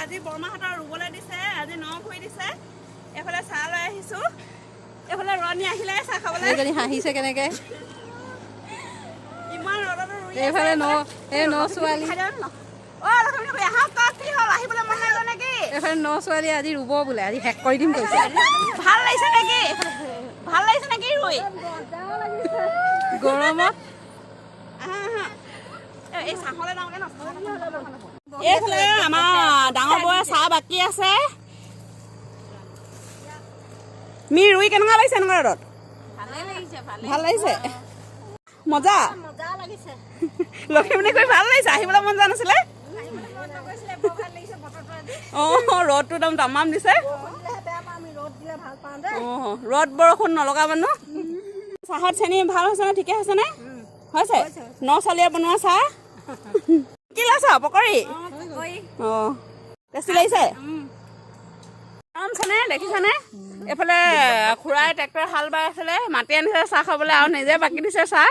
আজি বৰমাহঁতৰ ৰুবলৈ দিছে, আজি ন ভুই দিছে। এইফালে চাহ লৈ আহিছোঁ, এইফালে ৰণী আহিলে চাহ খাবলৈ। এজনী হাঁহিছে কেনেকে। ইমান ৰ'দতো ৰুই আছে। এইফালে ন ছোৱালী। অ' লক্ষ্মী আহক তই, কি হ'ল আহিবলৈ মন নাই যোৱা নেকি? এইফালে ন ছোৱালী আজি ৰুব বোলে, আজি শেষ কৰি দিম কৈছে। ভাল লাগিছে নেকি? ভাল লাগিছে নেকি ৰুই? গৰমত এই চাহলৈ যাওঁগে ন। এইফালে আমাৰ ডাঙৰ বৌয়ে চাহ বাকী আছে। মি ৰুই কেনেকুৱা লাগিছে এনেকুৱা ৰ'দত? ভাল লাগিছে। মজা লাগিছে। লখিমণি কৰি ভাল লাগিছে, আহিবলৈ মন যোৱা নাছিলে। অঁ ৰ'দটো একদম তামাম দিছে। অঁ ৰ'দ বৰষুণ নলগা মানুহ। চাহত চেনি ভাল হৈছেনে, ঠিকে হৈছেনে? হৈছে ন ছোৱালীয়ে বনোৱা চাহ। কি লৈছা পকৰী? অঁ টেষ্টি লাগিছে? আৰামছেনে দেখিছানে? এইফালে খুৰাই ট্ৰেক্টৰ হাল বাই আছিলে, মাতি আনিছে চাহ খাবলৈ আৰু নিজে বাকি দিছে চাহ।